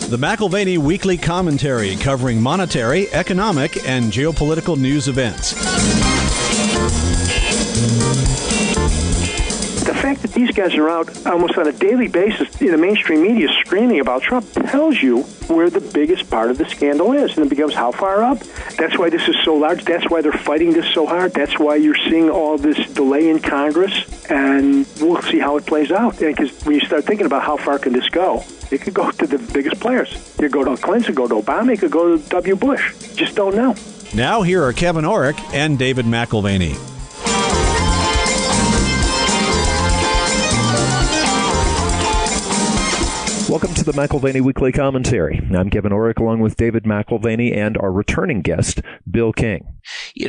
The McAlvany Weekly Commentary, covering monetary, economic, and geopolitical news events. The fact that these guys are out almost on a daily basis in the mainstream media screaming about Trump tells you where the biggest part of the scandal is. And it becomes how far up? That's why this is so large. That's why they're fighting this so hard. That's why you're seeing all this delay in Congress. And we'll see how it plays out. Because when you start thinking about how far can this go, it could go to the biggest players. It could go to Clinton, it could go to Obama, it could go to W. Bush. Just don't know. Now here are Kevin Orrick and David McAlvany. Welcome to the McAlvany Weekly Commentary. I'm Kevin Orrick along with David McAlvany and our returning guest, Bill King.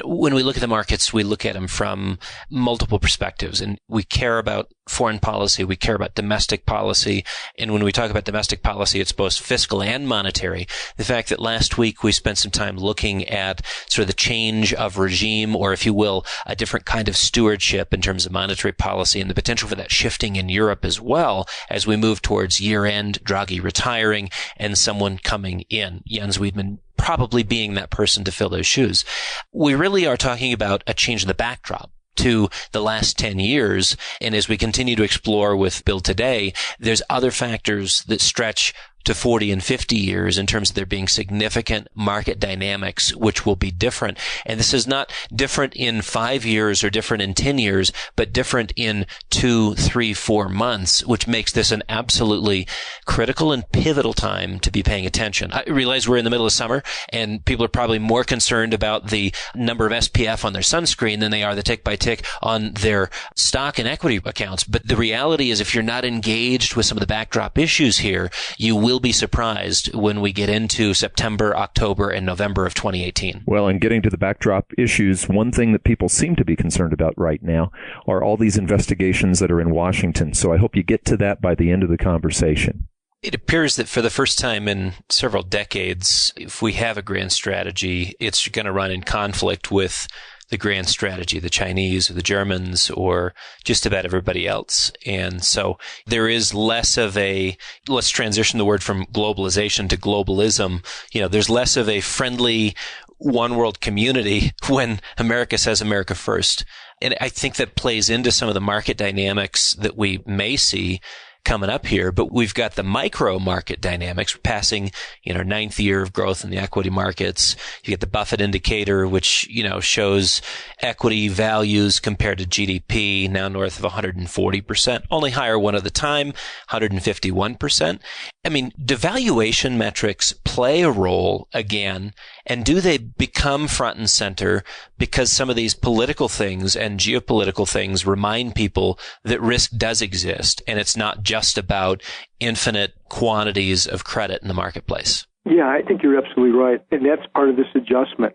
When we look at the markets, we look at them from multiple perspectives, and we care about foreign policy, we care about domestic policy, and when we talk about domestic policy, it's both fiscal and monetary. The fact that last week we spent some time looking at sort of the change of regime, or if you will, a different kind of stewardship in terms of monetary policy, and the potential for that shifting in Europe as well as we move towards year-end, Draghi retiring, and someone coming in. Jens Wiedmann probably being that person to fill those shoes. We really are talking about a change in the backdrop to the last 10 years. And as we continue to explore with Bill today, there's other factors that stretch to 40 and 50 years in terms of there being significant market dynamics, which will be different. And this is not different in 5 years or different in 10 years, but different in 2, 3, 4 months, which makes this an absolutely critical and pivotal time to be paying attention. I realize we're in the middle of summer and people are probably more concerned about the number of SPF on their sunscreen than they are the tick by tick on their stock and equity accounts. But the reality is if you're not engaged with some of the backdrop issues here, you will be surprised when we get into September, October, and November of 2018. Well, and getting to the backdrop issues, one thing that people seem to be concerned about right now are all these investigations that are in Washington. So I hope you get to that by the end of the conversation. It appears that for the first time in several decades, if we have a grand strategy, it's going to run in conflict with the grand strategy, the Chinese or the Germans or just about everybody else. And so there is less of a, let's transition the word from globalization to globalism. There's less of a friendly one world community when America says America first. And I think that plays into some of the market dynamics that we may see coming up here, but we've got the micro market dynamics passing, ninth year of growth in the equity markets. You get the Buffett indicator, which, shows equity values compared to GDP now north of 140%, only higher one at the time, 151%. I mean, do valuation metrics play a role again? And do they become front and center because some of these political things and geopolitical things remind people that risk does exist and it's not just about infinite quantities of credit in the marketplace? Yeah, I think you're absolutely right. And that's part of this adjustment.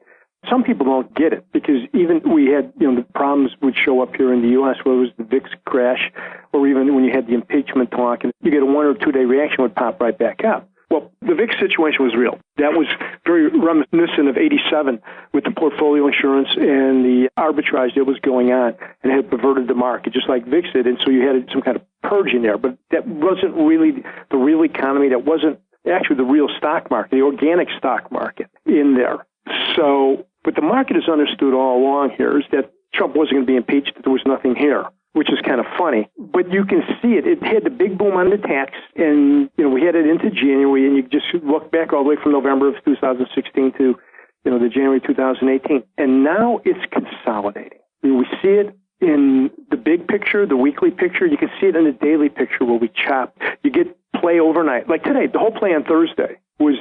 Some people don't get it because even we had, the problems would show up here in the U.S., whether it was the VIX crash or even when you had the impeachment talk, and you get a 1 or 2 day reaction would pop right back up. Well, the VIX situation was real. That was very reminiscent of 87 with the portfolio insurance and the arbitrage that was going on, and it had perverted the market, just like VIX did. And so you had some kind of purge in there. But that wasn't really the real economy. That wasn't actually the real stock market, the organic stock market in there. So what the market has understood all along here is that Trump wasn't going to be impeached, that there was nothing here, which is kind of funny. But you can see it. It had the big boom on the tax, and we had it into January, and you just look back all the way from November of 2016 to the January 2018. And now it's consolidating. We see it in the big picture, the weekly picture. You can see it in the daily picture where we chop. You get play overnight. Like today, the whole play on Thursday was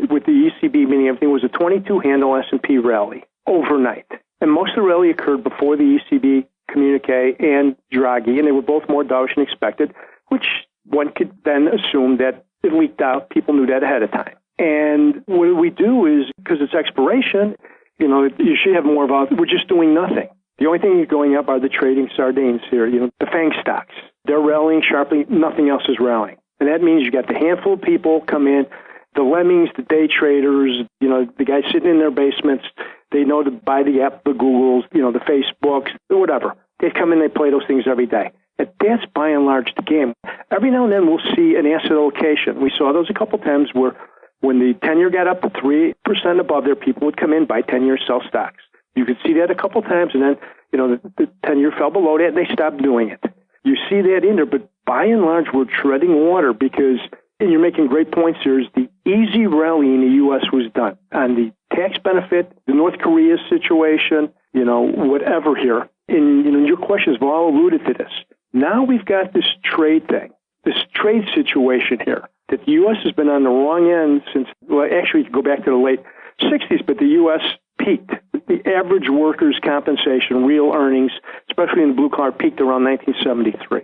with the ECB, meaning everything was a 22-handle S&P rally overnight. And most of the rally occurred before the ECB communique and Draghi, and they were both more dovish than expected, which one could then assume that it leaked out. People knew that ahead of time. And what we do is, because it's expiration, you should have more of we're just doing nothing. The only thing going up are the trading sardines here, the FANG stocks. They're rallying sharply. Nothing else is rallying. And that means you got the handful of people come in, the lemmings, the day traders, the guys sitting in their basements. They know to buy the app, the Googles, the Facebooks, whatever. They come in, they play those things every day. And that's by and large the game. Every now and then we'll see an asset allocation. We saw those a couple times where when the 10-year got up to 3% above there, people would come in, buy 10-year, sell stocks. You could see that a couple times, and then the 10-year fell below that, and they stopped doing it. You see that in there, but by and large, we're treading water because, and you're making great points here, is the easy rally in the U.S. was done on the tax benefit, the North Korea situation, whatever here. And, your questions have all alluded to this. Now we've got this trade thing, this trade situation here, that the U.S. has been on the wrong end since, well, actually, you can go back to the late 60s, but the U.S. peaked. The average worker's compensation, real earnings, especially in the blue collar, peaked around 1973.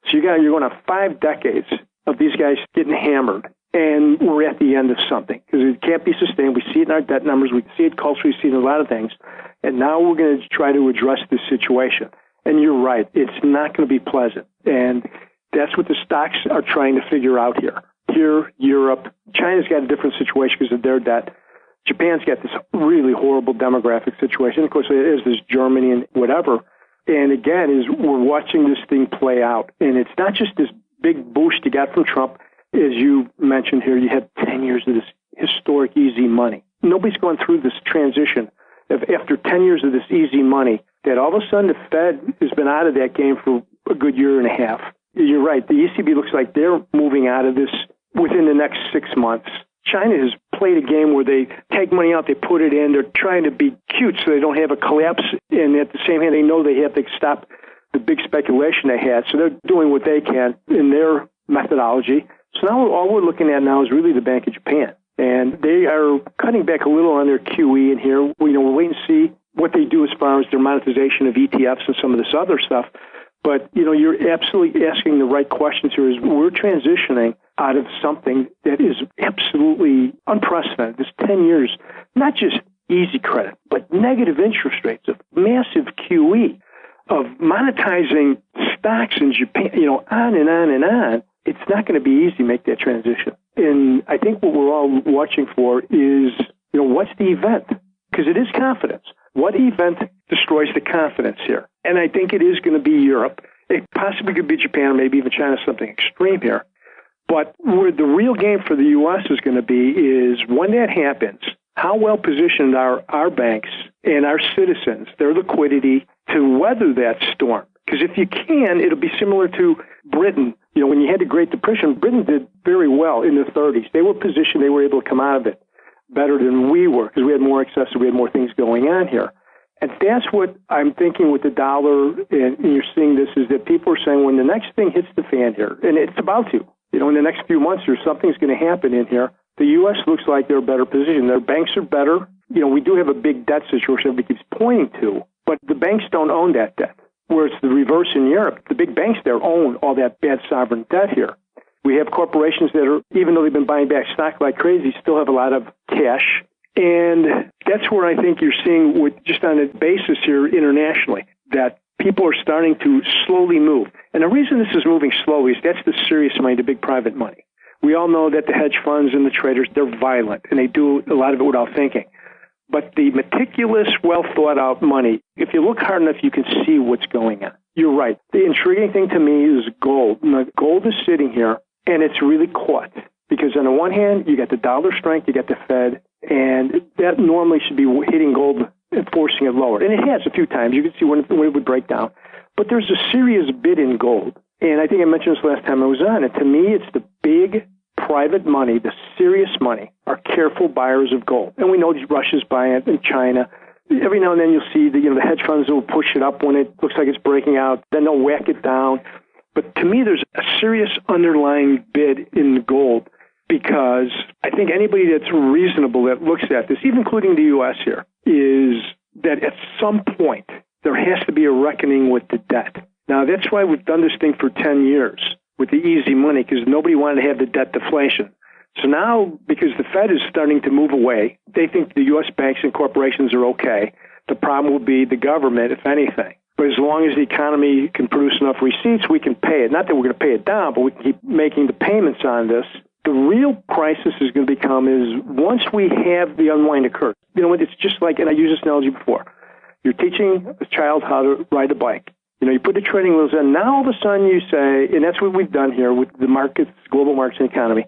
So you're going on 5 decades of these guys getting hammered, and we're at the end of something because it can't be sustained. We see it in our debt numbers. We see it culturally. We see it in a lot of things. And now we're going to try to address this situation. And you're right. It's not going to be pleasant. And that's what the stocks are trying to figure out here. Here, Europe, China's got a different situation because of their debt. Japan's got this really horrible demographic situation. Of course, there's Germany and whatever. And again, we're watching this thing play out. And it's not just this big boost you got from Trump. As you mentioned here, you had 10 years of this historic easy money. Nobody's gone through this transition of after 10 years of this easy money that all of a sudden the Fed has been out of that game for a good year and a half. You're right. The ECB looks like they're moving out of this within the next 6 months. China has played a game where they take money out, they put it in, they're trying to be cute so they don't have a collapse, and at the same hand, they know they have to stop the big speculation they had, so they're doing what they can in their methodology. So now all we're looking at now is really the Bank of Japan, and they are cutting back a little on their QE in here. We'll wait and see what they do as far as their monetization of ETFs and some of this other stuff. But, you're absolutely asking the right questions here. Is we're transitioning out of something that is absolutely unprecedented. This 10 years, not just easy credit, but negative interest rates, of massive QE, of monetizing stocks in Japan, on and on and on. It's not going to be easy to make that transition. And I think what we're all watching for is, what's the event? Because it is confidence. What event destroys the confidence here? And I think it is going to be Europe. It possibly could be Japan or maybe even China, something extreme here. But where the real game for the U.S. is going to be is when that happens, how well positioned are our banks and our citizens, their liquidity, to weather that storm? Because if you can, it'll be similar to Britain. When you had the Great Depression, Britain did very well in the 30s. They were positioned, they were able to come out of it better than we were because we had more access, we had more things going on here. And that's what I'm thinking with the dollar, and you're seeing this, is that people are saying when the next thing hits the fan here, and it's about to, in the next few months, something's going to happen in here. The U.S. looks like they're better positioned. Their banks are better. We do have a big debt situation everybody keeps pointing to, but the banks don't own that debt, where it's the reverse in Europe. The big banks there own all that bad sovereign debt here. We have corporations that are, even though they've been buying back stock like crazy, still have a lot of cash. And that's where I think you're seeing, with just on a basis here internationally, that people are starting to slowly move. And the reason this is moving slowly is that's the serious money, the big private money. We all know that the hedge funds and the traders, they're violent, and they do a lot of it without thinking. But the meticulous, well-thought-out money, if you look hard enough, you can see what's going on. You're right. The intriguing thing to me is gold. Now, gold is sitting here, and it's really caught. Because on the one hand, you got the dollar strength, you got the Fed, and that normally should be hitting gold and forcing it lower. And it has a few times. You can see when it would break down. But there's a serious bid in gold. And I think I mentioned this last time I was on. And to me, it's the big private money, the serious money, are careful buyers of gold. And we know Russia's buying it, and China. Every now and then you'll see the hedge funds will push it up when it looks like it's breaking out. Then they'll whack it down. But to me, there's a serious underlying bid in gold, because I think anybody that's reasonable that looks at this, even including the U.S. here, is that at some point there has to be a reckoning with the debt. Now, that's why we've done this thing for 10 years with the easy money, because nobody wanted to have the debt deflation. So now, because the Fed is starting to move away, they think the U.S. banks and corporations are okay. The problem will be the government, if anything. But as long as the economy can produce enough receipts, we can pay it. Not that we're going to pay it down, but we can keep making the payments on this. The real crisis is going to become is once we have the unwind occur. It's just like, and I used this analogy before, you're teaching a child how to ride a bike. You put the trading wheels in. Now all of a sudden you say, and that's what we've done here with the markets, global markets and economy.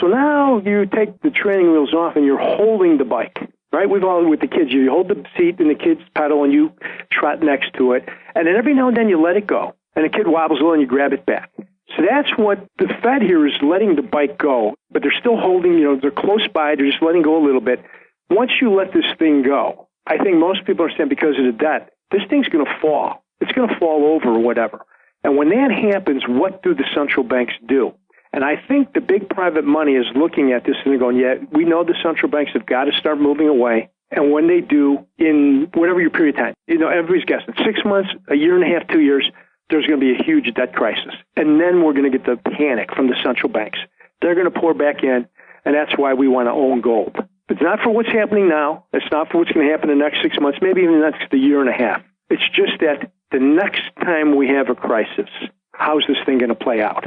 So now you take the training wheels off and you're holding the bike, right? We've all, with the kids, you hold the seat and the kids pedal and you trot next to it. And then every now and then you let it go. And the kid wobbles a little and you grab it back. So that's what the Fed here is letting the bike go. But they're still holding, they're close by. They're just letting go a little bit. Once you let this thing go, I think most people understand because of the debt, this thing's going to fall. It's going to fall over or whatever. And when that happens, what do the central banks do? And I think the big private money is looking at this and they're going, yeah, we know the central banks have got to start moving away. And when they do, in whatever your period of time, everybody's guessing, 6 months, a year and a half, 2 years, there's going to be a huge debt crisis. And then we're going to get the panic from the central banks. They're going to pour back in, and that's why we want to own gold. It's not for what's happening now. It's not for what's going to happen in the next 6 months, maybe even the next year and a half. It's just that the next time we have a crisis, how's this thing going to play out?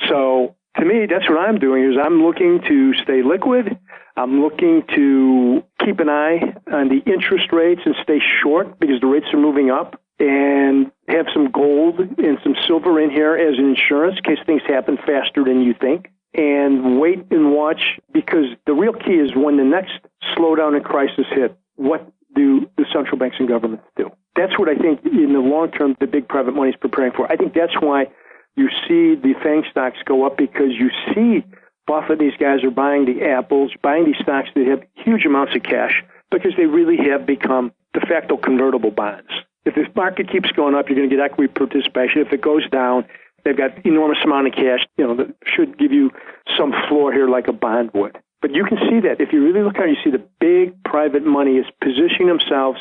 So to me, that's what I'm doing is I'm looking to stay liquid. I'm looking to keep an eye on the interest rates and stay short because the rates are moving up, and have some gold and some silver in here as an insurance in case things happen faster than you think. And wait and watch, because the real key is when the next slowdown and crisis hit, what do the central banks and governments do? That's what I think in the long term the big private money is preparing for. I think that's why you see the FANG stocks go up, because you see Buffett, these guys are buying the Apples, buying these stocks that have huge amounts of cash because they really have become de facto convertible bonds. If the market keeps going up, you're going to get equity participation. If it goes down, they've got enormous amount of cash, that should give you some floor here like a bond would. But you can see that. If you really look at it, you see the big private money is positioning themselves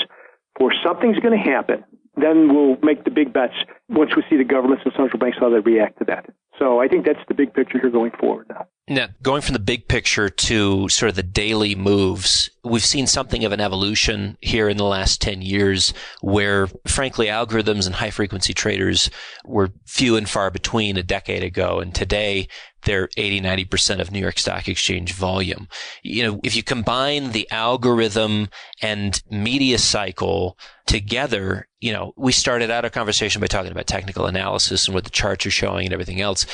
for something's going to happen. Then we'll make the big bets once we see the governments and central banks, how they react to that. So I think that's the big picture here going forward now. Now, going from the big picture to sort of the daily moves, we've seen something of an evolution here in the last 10 years where, frankly, algorithms and high-frequency traders were few and far between a decade ago. And today, they're 80-90% of New York Stock Exchange volume. If you combine the algorithm and media cycle together, we started out our conversation by talking about technical analysis and what the charts are showing and everything else.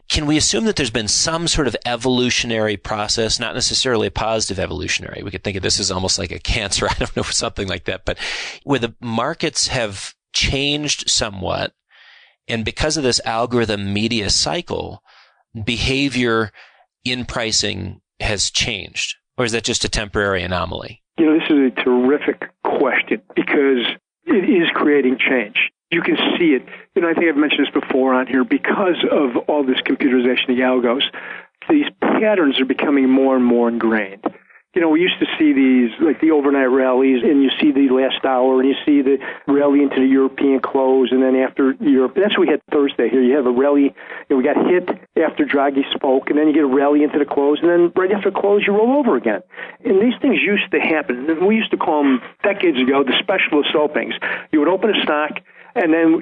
Can we assume that there's been some sort of evolutionary process, not necessarily a positive evolutionary? We could think of this as almost like a cancer, I don't know, something like that, but where the markets have changed somewhat, and because of this algorithm media cycle, behavior in pricing has changed? Or is that just a temporary anomaly? This is a terrific question because it is creating change. You can see it. I think I've mentioned this before on here. Because of all this computerization of the algos, these patterns are becoming more and more ingrained. We used to see these, like the overnight rallies, and you see the last hour, and you see the rally into the European close, and then after Europe. That's what we had Thursday here. You have a rally, we got hit after Draghi spoke, and then you get a rally into the close, and then right after close, you roll over again. And these things used to happen. And we used to call them, decades ago, the specialist openings. You would open a stock, and then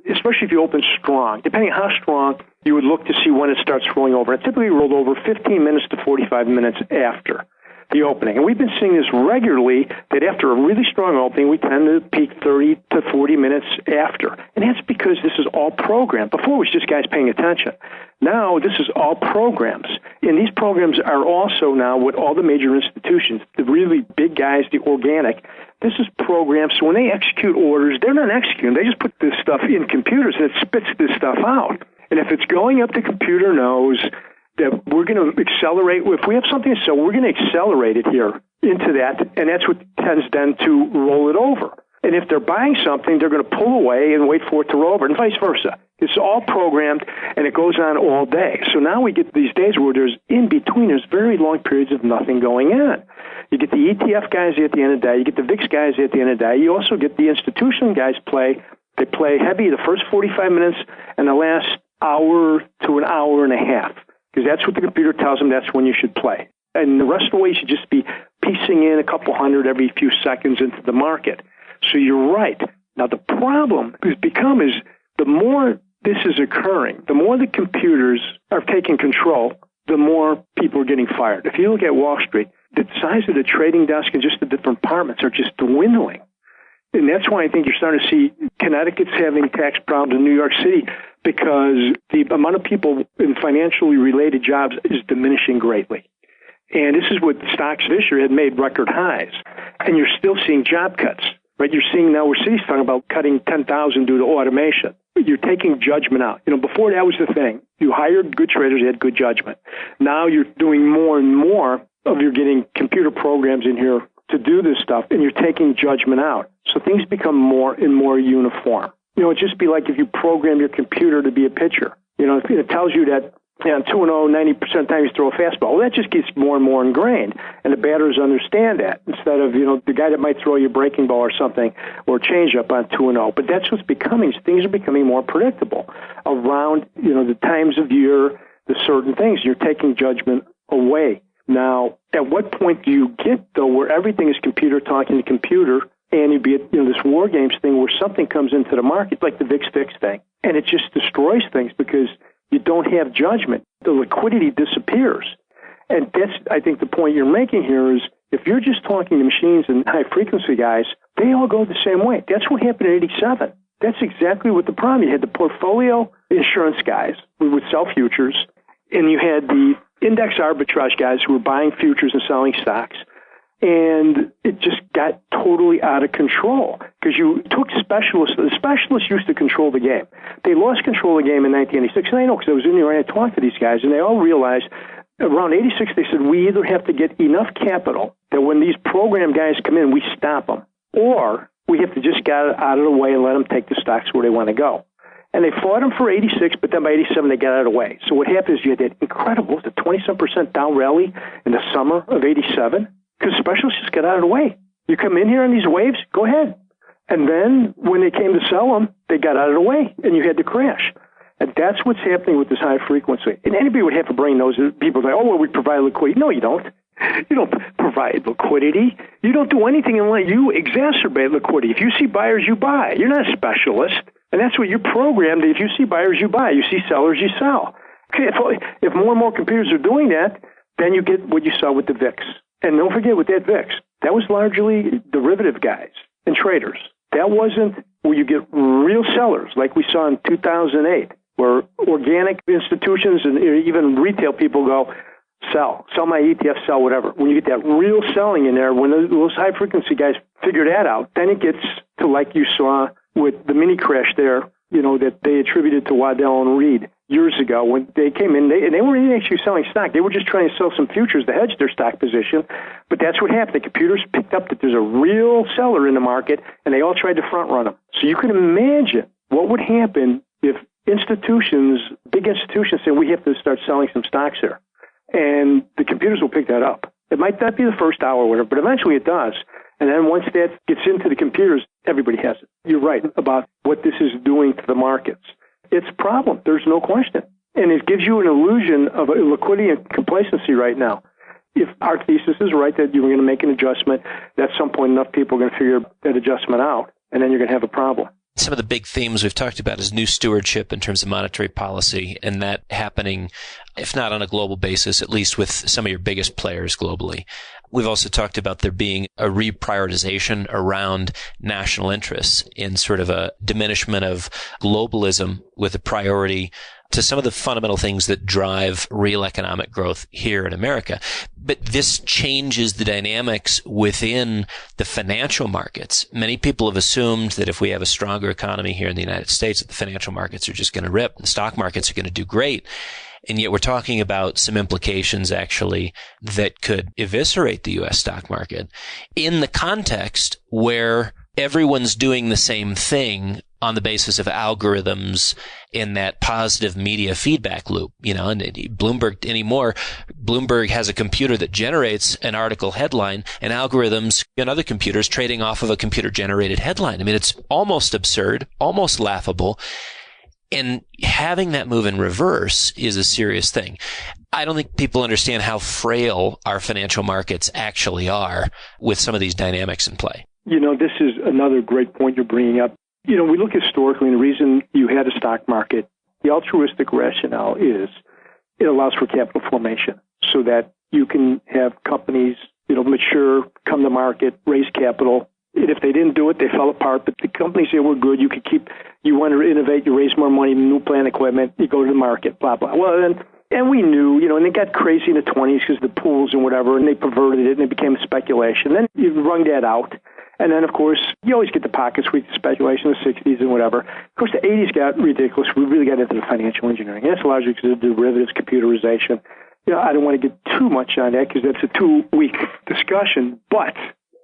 especially if you open strong, depending on how strong, you would look to see when it starts rolling over. It typically rolled over 15 minutes to 45 minutes after the opening. And we've been seeing this regularly, that after a really strong opening, we tend to peak 30 to 40 minutes after. And that's because this is all programmed. Before, it was just guys paying attention. Now, this is all programs. And these programs are also now with all the major institutions, the really big guys, the organic. This is programmed, so when they execute orders, they're not executing. They just put this stuff in computers, and it spits this stuff out. And if it's going up, the computer knows that we're going to accelerate. If we have something to sell, we're going to accelerate it here into that, and that's what tends then to roll it over. And if they're buying something, they're going to pull away and wait for it to roll over, and vice versa. It's all programmed, and it goes on all day. So now we get these days where there's very long periods of nothing going on. You get the ETF guys at the end of the day. You get the VIX guys at the end of the day. You also get the institutional guys play. They play heavy the first 45 minutes and the last hour to an hour and a half, because that's what the computer tells them that's when you should play. And the rest of the way, you should just be piecing in a couple hundred every few seconds into the market. So you're right. Now, the problem has become is the more this is occurring, the more the computers are taking control, the more people are getting fired. If you look at Wall Street, the size of the trading desk and just the different departments are just dwindling. And that's why I think you're starting to see Connecticut's having tax problems in New York City, because the amount of people in financially related jobs is diminishing greatly. And this is what stocks this year had made record highs. And you're still seeing job cuts, right? You're seeing now where cities talking about cutting 10,000 due to automation. You're taking judgment out. Before that was the thing. You hired good traders, you had good judgment. Now you're doing more and more of you're getting computer programs in here to do this stuff, and you're taking judgment out. So things become more and more uniform. It'd just be like if you program your computer to be a pitcher. If it tells you that 2-0, 90% of the time you throw a fastball. Well, that just gets more and more ingrained, and the batters understand that instead of, the guy that might throw you a breaking ball or something or changeup on 2-0. But that's what's becoming. Things are becoming more predictable around, the times of year, the certain things. You're taking judgment away. Now, at what point do you get, though, where everything is computer talking to computer, and you be at, this war games thing where something comes into the market, like the VIX fix thing, and it just destroys things because you don't have judgment. The liquidity disappears. And that's, I think, the point you're making here is if you're just talking to machines and high-frequency guys, they all go the same way. That's what happened in 87. That's exactly what the problem. You had the portfolio insurance guys who would sell futures, and you had the index arbitrage guys who were buying futures and selling stocks. And it just got totally out of control because you took specialists. The specialists used to control the game. They lost control of the game in 1986. And I know because I was in New York and I talked to these guys, and they all realized around 86, they said, we either have to get enough capital that when these program guys come in, we stop them, or we have to just get out of the way and let them take the stocks where they want to go. And they fought them for 86, but then by 87, they got out of the way. So what happened is you had that incredible, the 20-some% down rally in the summer of 87, because specialists just got out of the way. You come in here on these waves, go ahead. And then when they came to sell them, they got out of the way, and you had to crash. And that's what's happening with this high frequency. And anybody would have a brain knows that people say, oh, well, we provide liquidity. No, you don't. You don't provide liquidity. You don't do anything unless you exacerbate liquidity. If you see buyers, you buy. You're not a specialist. And that's what you're programmed. If you see buyers, you buy. You see sellers, you sell. If more and more computers are doing that, then you get what you saw with the VIX. And don't forget with that VIX, that was largely derivative guys and traders. That wasn't where you get real sellers like we saw in 2008, where organic institutions and even retail people go, sell my ETF, sell whatever. When you get that real selling in there, when those high-frequency guys figure that out, then it gets to like you saw with the mini crash there, that they attributed to Waddell and Reed years ago when they came in. They weren't actually selling stock. They were just trying to sell some futures to hedge their stock position. But that's what happened. The computers picked up that there's a real seller in the market, and they all tried to front-run them. So you can imagine what would happen if institutions, big institutions, say we have to start selling some stocks here. And the computers will pick that up. It might not be the first hour or whatever, but eventually it does. And then once that gets into the computers, everybody has it. You're right about what this is doing to the markets. It's a problem. There's no question. And it gives you an illusion of liquidity and complacency right now. If our thesis is right that you're going to make an adjustment, at some point enough people are going to figure that adjustment out, and then you're going to have a problem. Some of the big themes we've talked about is new stewardship in terms of monetary policy, and that happening, if not on a global basis, at least with some of your biggest players globally. We've also talked about there being a reprioritization around national interests in sort of a diminishment of globalism with a priority to some of the fundamental things that drive real economic growth here in America. But this changes the dynamics within the financial markets. Many people have assumed that if we have a stronger economy here in the United States, that the financial markets are just going to rip, the stock markets are going to do great. And yet we're talking about some implications actually that could eviscerate the U.S. stock market in the context where everyone's doing the same thing on the basis of algorithms in that positive media feedback loop, and Bloomberg has a computer that generates an article headline and algorithms and other computers trading off of a computer generated headline. I mean, it's almost absurd, almost laughable. And having that move in reverse is a serious thing. I don't think people understand how frail our financial markets actually are with some of these dynamics in play. This is another great point you're bringing up. We look historically, and the reason you had a stock market, the altruistic rationale is it allows for capital formation so that you can have companies, mature, come to market, raise capital, And if they didn't do it, they fell apart. But the companies that were good, you want to innovate, you raise more money, new plant equipment, you go to the market, blah, blah. Well, and we knew, and it got crazy in the 20s because the pools and whatever, and they perverted it, and it became speculation. Then you wrung that out. And then, of course, you always get the pocket sweep speculation in the 60s and whatever. Of course, the 80s got ridiculous. We really got into the financial engineering. And that's largely because of derivatives, computerization. I don't want to get too much on that because that's a 2-week discussion. But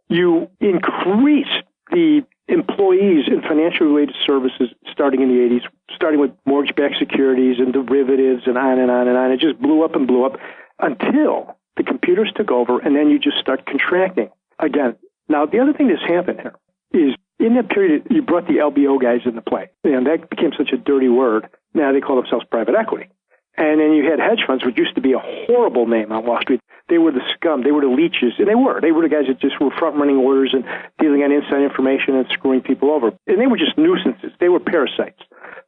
you increase the employees in financial-related services starting in the 80s, starting with mortgage-backed securities and derivatives and on and on and on. It just blew up until the computers took over, and then you just start contracting again. Now, the other thing that's happened here is in that period, you brought the LBO guys into play. And that became such a dirty word. Now they call themselves private equity. And then you had hedge funds, which used to be a horrible name on Wall Street. They were the scum. They were the leeches. And they were the guys that just were front-running orders and dealing on inside information and screwing people over. And they were just nuisances. They were parasites.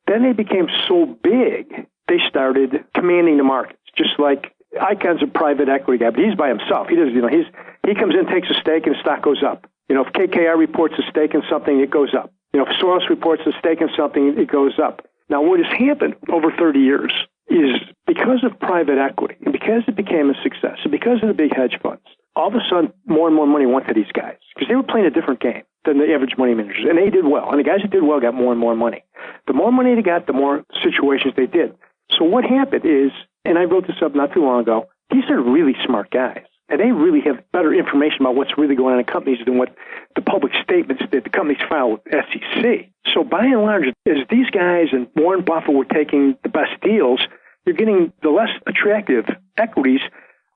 Then they became so big, they started commanding the markets, just like Icon's a private equity guy, but he's by himself. He does, he comes in, takes a stake, and the stock goes up. If KKR reports a stake in something, it goes up. If Soros reports a stake in something, it goes up. Now, what has happened over 30 years is because of private equity, and because it became a success, and because of the big hedge funds, all of a sudden, more and more money went to these guys because they were playing a different game than the average money managers, and they did well. And the guys that did well got more and more money. The more money they got, the more situations they did. So what happened is, and I wrote this up not too long ago, these are really smart guys. And they really have better information about what's really going on in companies than what the public statements that the companies file with SEC. So by and large, as these guys and Warren Buffett were taking the best deals, you're getting the less attractive equities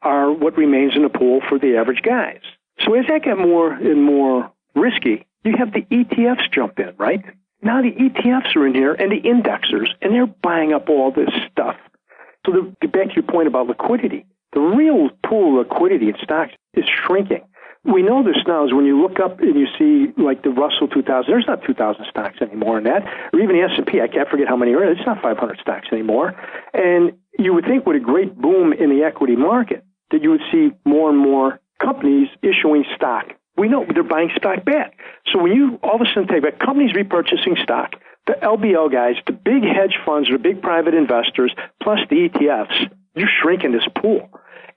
are what remains in the pool for the average guys. So as that got more and more risky, you have the ETFs jump in, right? Now the ETFs are in here and the indexers, and they're buying up all this stuff. So to get back to your point about liquidity, the real pool of liquidity in stocks is shrinking. We know this now is when you look up and you see like the Russell 2000, there's not 2,000 stocks anymore in that, or even the S&P, I can't forget how many are in it. It's not 500 stocks anymore. And you would think with a great boom in the equity market that you would see more and more companies issuing stock. We know they're buying stock back. So when you all of a sudden take back companies repurchasing stock, the LBO guys, the big hedge funds, or the big private investors, plus the ETFs, you're shrinking this pool.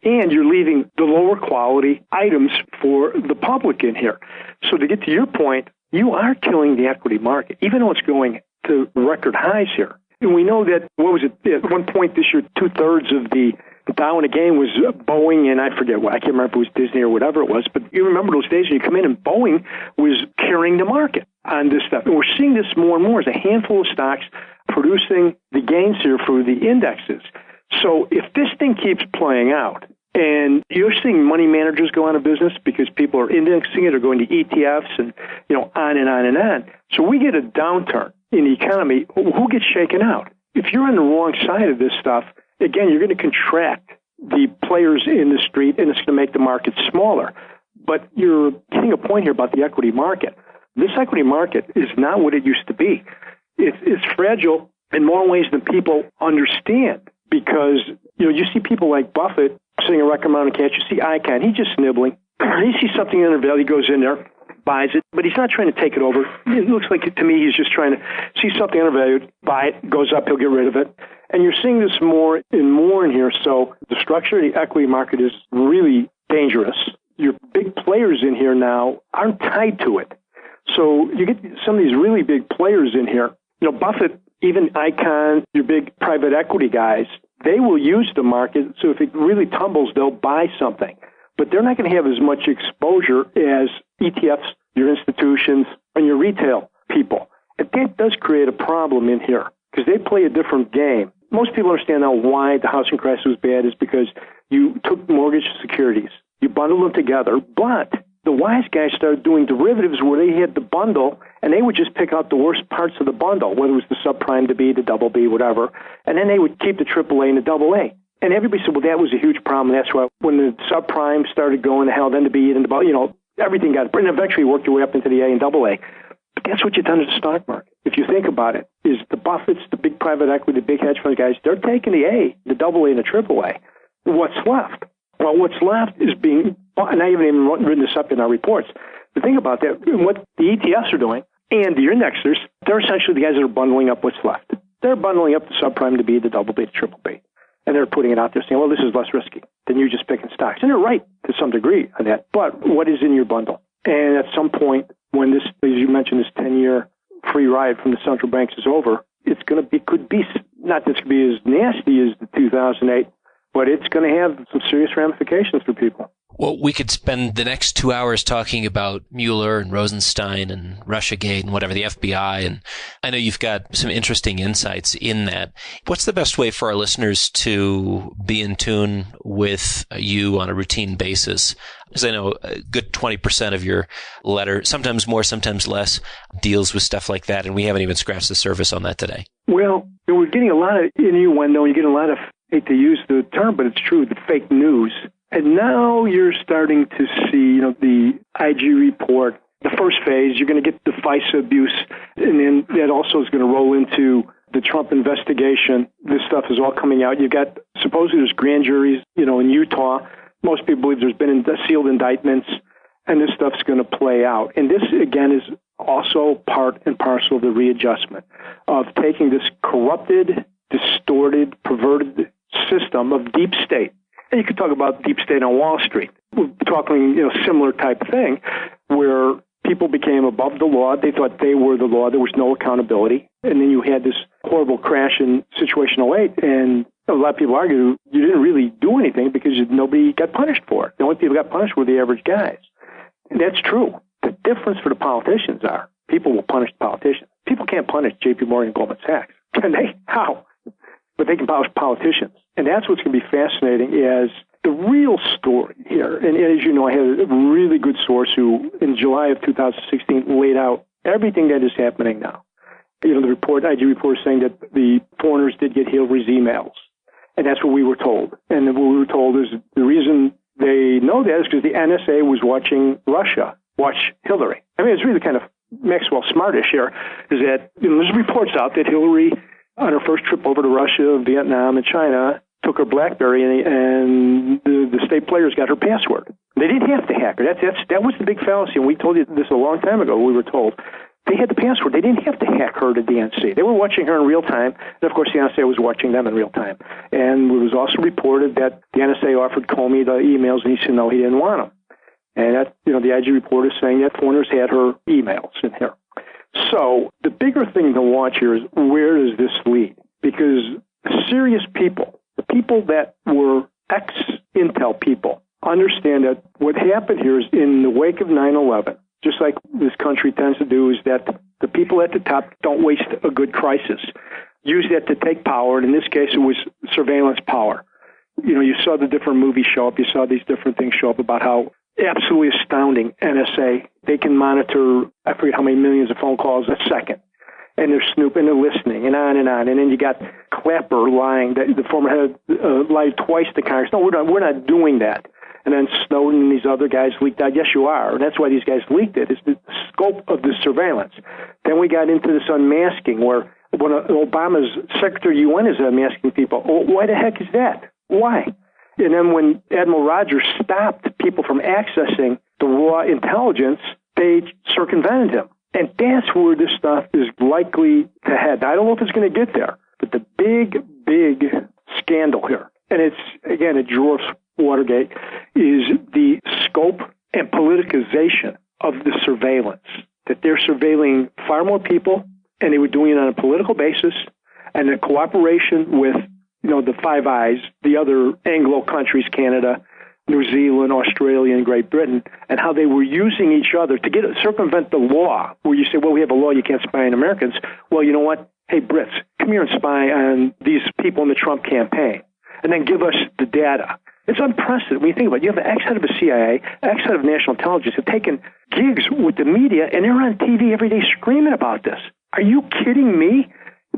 And you're leaving the lower quality items for the public in here. So to get to your point, you are killing the equity market, even though it's going to record highs here. And we know that, at one point this year, 2/3 of the Dow in a game was Boeing, and I forget what, I can't remember if it was Disney or whatever it was, but you remember those days when you come in and Boeing was carrying the market on this stuff. And we're seeing this more and more as a handful of stocks producing the gains here for the indexes. So if this thing keeps playing out, and you're seeing money managers go out of business because people are indexing it or going to ETFs and, on and on and on. So we get a downturn in the economy. Who gets shaken out? If you're on the wrong side of this stuff, again, you're going to contract the players in the street, and it's going to make the market smaller. But you're getting a point here about the equity market. This equity market is not what it used to be. It's fragile in more ways than people understand because, you see people like Buffett sitting a record amount of cash. You see Icon, he's just snibbling. He sees something undervalued, he goes in there, buys it, but he's not trying to take it over. It looks like, to me, he's just trying to see something undervalued, buy it, goes up, he'll get rid of it. And you're seeing this more and more in here. So the structure of the equity market is really dangerous. Your big players in here now aren't tied to it. So you get some of these really big players in here. Buffett, even Icon, your big private equity guys, they will use the market. So if it really tumbles, they'll buy something. But they're not going to have as much exposure as ETFs, your institutions, and your retail people. And that does create a problem in here because they play a different game. Most people understand now why the housing crisis was bad is because you took mortgage securities, you bundled them together, but the wise guys started doing derivatives where they had the bundle, and they would just pick out the worst parts of the bundle, whether it was the subprime, the B, the double B, whatever, and then they would keep the AAA and the double A. And everybody said, well, that was a huge problem. That's why when the subprime started going to hell, then the B, then the, everything got, and eventually worked your way up into the A and double A. But that's what you've done to the stock market. If you think about it, is the Buffetts, the big private equity, the big hedge fund guys, they're taking the A, the double A, and the triple A. What's left? Well, what's left is being, and I haven't even written this up in our reports, The thing about that, what the ETFs are doing and the indexers, they're essentially the guys that are bundling up what's left. They're bundling up the subprime to B, the double B, the triple B. And they're putting it out there saying, well, this is less risky than you just picking stocks. And they're right to some degree on that. But what is in your bundle? And at some point, when this, as you mentioned, this 10-year free ride from the central banks is over, it's going to be, could be, not that it's going to be as nasty as the 2008, but it's going to have some serious ramifications for people. Well, we could spend the next 2 hours talking about Mueller and Rosenstein and Russiagate and whatever, the FBI. And I know you've got some interesting insights in that. What's the best way for our listeners to be in tune with you on a routine basis? Because I know a good 20% of your letter, sometimes more, sometimes less, deals with stuff like that. And we haven't even scratched the surface on that today. Well, we're getting a lot of innuendo. You're getting a lot of, I hate to use the term, but it's true, the fake news. And now you're starting to see, the IG report, the first phase, you're going to get the FISA abuse, and then that also is going to roll into the Trump investigation. This stuff is all coming out. You've got, supposedly there's grand juries, in Utah. Most people believe there's been sealed indictments, and this stuff's going to play out. And this, again, is also part and parcel of the readjustment of taking this corrupted, distorted, perverted system of deep state. And you could talk about deep state on Wall Street. We're talking, similar type thing where people became above the law. They thought they were the law. There was no accountability. And then you had this horrible crash in Situation 08. And a lot of people argue you didn't really do anything because nobody got punished for it. The only people who got punished were the average guys. And that's true. The difference for the politicians are people will punish the politicians. People can't punish J.P. Morgan and Goldman Sachs. Can they? How? But they can punish politicians. And that's what's going to be fascinating is the real story here. And as you know, I had a really good source who, in July of 2016, laid out everything that is happening now. The report, IG report, is saying that the foreigners did get Hillary's emails. And that's what we were told. And what we were told is the reason they know that is because the NSA was watching Russia watch Hillary. I mean, it's really kind of Maxwell smartish here, is that there's reports out that Hillary, on her first trip over to Russia, Vietnam, and China, took her BlackBerry and the state players got her password. They didn't have to hack her. That was the big fallacy, and we told you this a long time ago. We were told they had the password. They didn't have to hack her to DNC. They were watching her in real time, and of course the NSA was watching them in real time. And it was also reported that the NSA offered Comey the emails, and he said no, he didn't want them. And that, the IG report is saying that foreigners had her emails in here. So the bigger thing to watch here is where does this lead? Because serious people, the people that were ex-Intel people, understand that what happened here is in the wake of 9/11, just like this country tends to do, is that the people at the top don't waste a good crisis. Use that to take power, and in this case it was surveillance power. You saw the different movies show up, you saw these different things show up about how absolutely astounding NSA, they can monitor, I forget how many millions of phone calls a second. And they're snooping, they're listening, and on and on. And then you got Clapper lying, the former head lied twice to Congress. No, we're not doing that. And then Snowden and these other guys leaked out. Yes, you are. And that's why these guys leaked it. It's the scope of the surveillance. Then we got into this unmasking where when Obama's Secretary of UN is unmasking people. Well, why the heck is that? Why? And then when Admiral Rogers stopped people from accessing the raw intelligence, they circumvented him. And that's where this stuff is likely to head. I don't know if it's going to get there, but the big, big scandal here, and it's, again, it dwarfs Watergate, is the scope and politicization of the surveillance, that they're surveilling far more people, and they were doing it on a political basis, and the cooperation with, the Five Eyes, the other Anglo countries, Canada, New Zealand, Australia, and Great Britain, and how they were using each other to circumvent the law, where you say, well, we have a law, you can't spy on Americans. Well, you know what? Hey, Brits, come here and spy on these people in the Trump campaign, and then give us the data. It's unprecedented. When you think about it, you have an ex-head of the CIA, ex-head of national intelligence, have taken gigs with the media, and they're on TV every day screaming about this. Are you kidding me?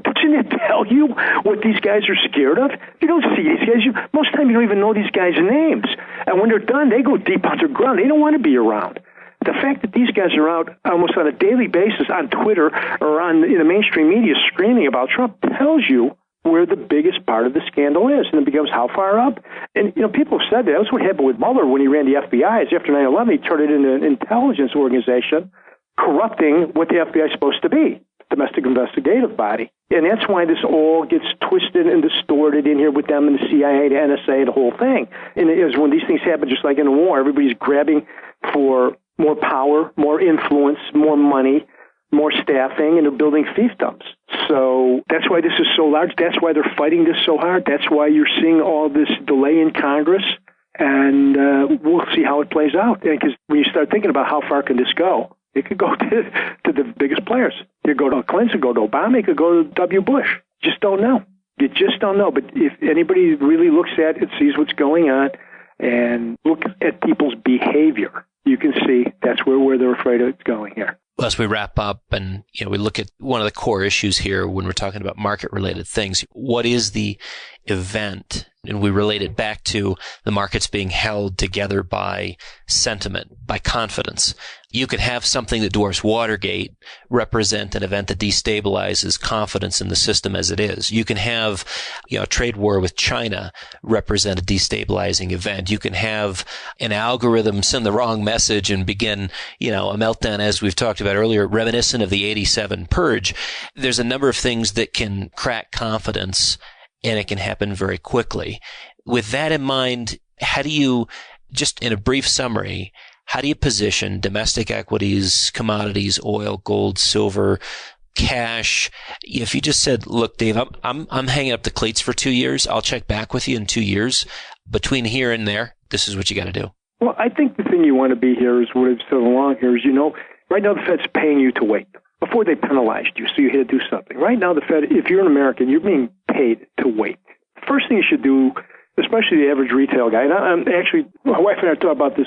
Doesn't it tell you what these guys are scared of? You don't see these guys. Most of the time, you don't even know these guys' names. And when they're done, they go deep underground. They don't want to be around. The fact that these guys are out almost on a daily basis on Twitter or in the mainstream media screaming about Trump tells you where the biggest part of the scandal is. And it becomes how far up? And, people have said that. That's what happened with Mueller when he ran the FBI. Is after 9/11, he turned it into an intelligence organization, corrupting what the FBI is supposed to be, domestic investigative body. And that's why this all gets twisted and distorted in here with them and the CIA, the NSA, the whole thing. And it is when these things happen, just like in a war, everybody's grabbing for more power, more influence, more money, more staffing, and they're building fiefdoms. So that's why this is so large. That's why they're fighting this so hard. That's why you're seeing all this delay in Congress. And we'll see how it plays out. Because when you start thinking about how far can this go, it could go to the biggest players. It could go to Clinton, it could go to Obama, it could go to W. Bush. Just don't know. You just don't know. But if anybody really looks at it, sees what's going on, and look at people's behavior, you can see that's where they're afraid it's going here. Well, as we wrap up and we look at one of the core issues here when we're talking about market-related things, what is the event? And we relate it back to the markets being held together by sentiment, by confidence. You could have something that dwarfs Watergate represent an event that destabilizes confidence in the system as it is. You can have, a trade war with China represent a destabilizing event. You can have an algorithm send the wrong message and begin, a meltdown, as we've talked about earlier, reminiscent of the 87 purge. There's a number of things that can crack confidence, and it can happen very quickly. With that in mind, how do you, just in a brief summary, how do you position domestic equities, commodities, oil, gold, silver, cash? If you just said, look, Dave, I'm hanging up the cleats for 2 years. I'll check back with you in 2 years. Between here and there, this is what you got to do. Well, I think the thing you want to be here is what I've said along here is, right now the Fed's paying you to wait. Before they penalized you, so you had to do something. Right now the Fed, if you're an American, you're being paid to wait. First thing you should do, especially the average retail guy, and I'm actually, my wife and I talk about this.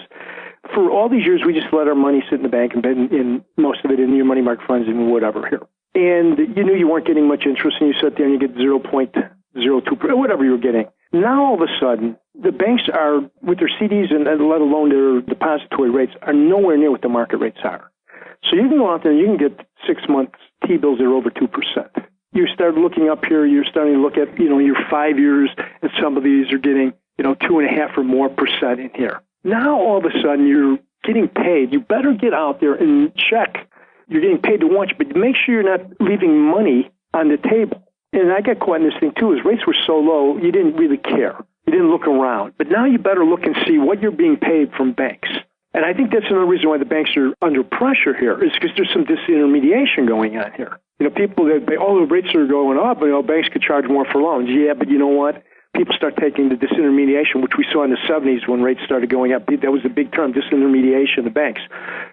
For all these years, we just let our money sit in the bank and been in most of it in your money market funds and whatever here. And you knew you weren't getting much interest, and you sat there and you get 0.02%, whatever you were getting. Now, all of a sudden, the banks are, with their CDs and let alone their depository rates, are nowhere near what the market rates are. So you can go out there and you can get 6 months T-bills that are over 2%. You start looking up here, you're starting to look at, your 5 years, and some of these are getting, 2.5% or more in here. Now, all of a sudden, you're getting paid. You better get out there and check. You're getting paid to watch, but make sure you're not leaving money on the table. And I got caught in this thing, too, is rates were so low, you didn't really care. You didn't look around. But now you better look and see what you're being paid from banks. And I think that's another reason why the banks are under pressure here, is because there's some disintermediation going on here. People, the rates are going up, banks could charge more for loans. Yeah, but you know what? People start taking the disintermediation, which we saw in the 70s when rates started going up. That was the big term, disintermediation of the banks.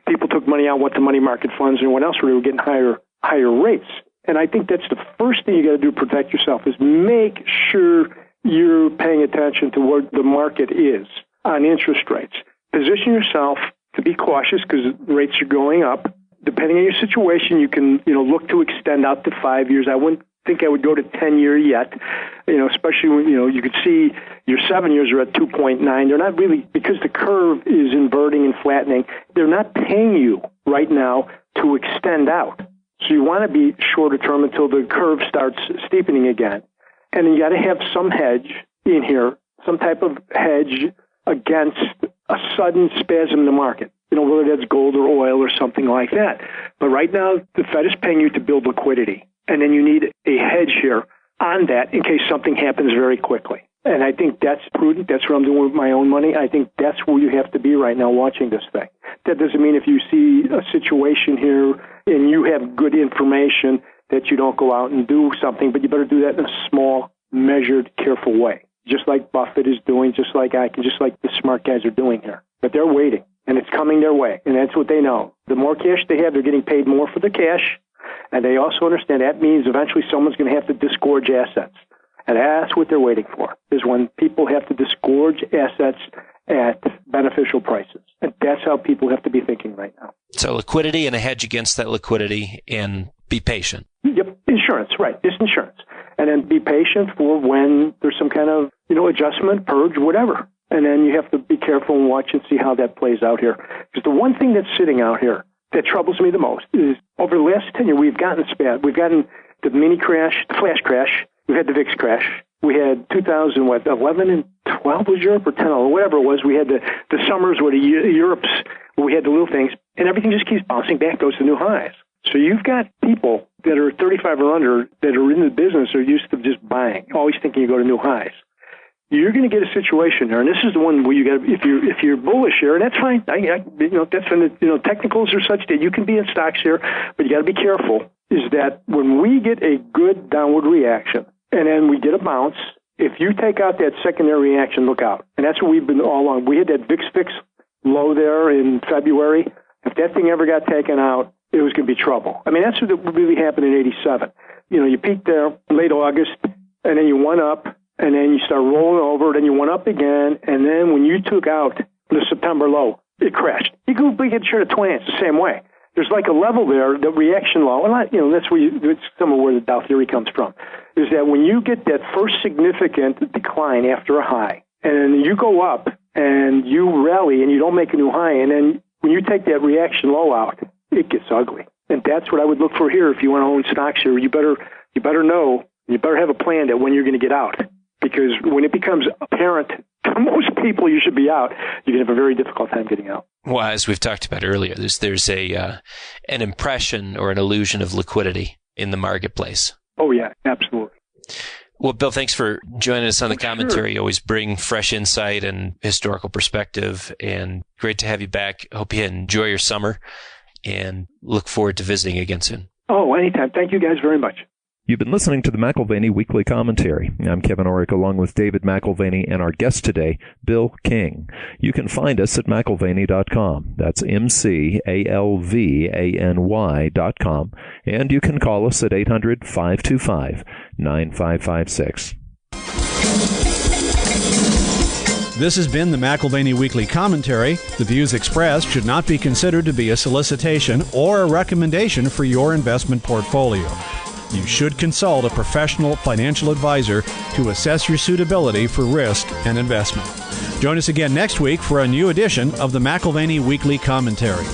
People took money out, went to money market funds and what else, where they were getting higher rates. And I think that's the first thing you got to do to protect yourself, is make sure you're paying attention to where the market is on interest rates. Position yourself to be cautious because rates are going up. Depending on your situation, you can, look to extend out to 5 years. I wouldn't think I would go to 10-year yet, especially when, you could see your 7 years are at 2.9. They're not really, because the curve is inverting and flattening, they're not paying you right now to extend out. So you want to be shorter term until the curve starts steepening again. And then you got to have some hedge in here, some type of hedge against a sudden spasm in the market, whether that's gold or oil or something like that. But right now, the Fed is paying you to build liquidity. And then you need a hedge here on that in case something happens very quickly. And I think that's prudent. That's what I'm doing with my own money. I think that's where you have to be right now watching this thing. That doesn't mean if you see a situation here and you have good information that you don't go out and do something, but you better do that in a small, measured, careful way. Just like Buffett is doing, just like I can, just like the smart guys are doing here. But they're waiting, and it's coming their way, and that's what they know. The more cash they have, they're getting paid more for the cash, and they also understand that means eventually someone's going to have to disgorge assets. And that's what they're waiting for, is when people have to disgorge assets at beneficial prices. And that's how people have to be thinking right now. So liquidity and a hedge against that liquidity, and be patient. Yep, insurance, right, just insurance. And then be patient for when there's some kind of, adjustment, purge, whatever. And then you have to be careful and watch and see how that plays out here. Because the one thing that's sitting out here that troubles me the most is over the last 10 years, we've gotten the mini crash, the flash crash, We've had the VIX crash. We had 2011 and 12 was Europe or 10 or whatever it was. We had the summers where Europe's where we had the little things, and everything just keeps bouncing back, goes to new highs. So you've got people that are 35 or under that are in the business are used to just buying, always thinking you go to new highs. You're going to get a situation there, and this is the one where you got if you're bullish here, and that's fine. That's when the technicals are such that you can be in stocks here, but you got to be careful. Is that when we get a good downward reaction, and then we get a bounce, if you take out that secondary reaction, look out, and that's what we've been all along. We had that VIX fix low there in February. If that thing ever got taken out, it was going to be trouble. I mean, that's what really happened in '87. You peaked there late August, and then you went up. And then you start rolling over, then you went up again, and then when you took out the September low, it crashed. You could get short of 20, it's the same way. There's like a level there, the reaction low, and that's where it's some of where the Dow theory comes from, is that when you get that first significant decline after a high, and then you go up, and you rally, and you don't make a new high, and then when you take that reaction low out, it gets ugly. And that's what I would look for here if you want to own stocks here. You better know, you better have a plan that when you're going to get out. Because when it becomes apparent to most people you should be out, you're going to have a very difficult time getting out. Well, as we've talked about earlier, there's an impression or an illusion of liquidity in the marketplace. Oh, yeah, absolutely. Well, Bill, thanks for joining us on the commentary. Sure. You always bring fresh insight and historical perspective, and great to have you back. Hope you enjoy your summer, and look forward to visiting again soon. Oh, anytime. Thank you guys very much. You've been listening to the McAlvany Weekly Commentary. I'm Kevin Orrick, along with David McAlvany and our guest today, Bill King. You can find us at McAlvany.com. That's McAlvany.com. And you can call us at 800-525-9556. This has been the McAlvany Weekly Commentary. The views expressed should not be considered to be a solicitation or a recommendation for your investment portfolio. You should consult a professional financial advisor to assess your suitability for risk and investment. Join us again next week for a new edition of the McAlvany Weekly Commentary.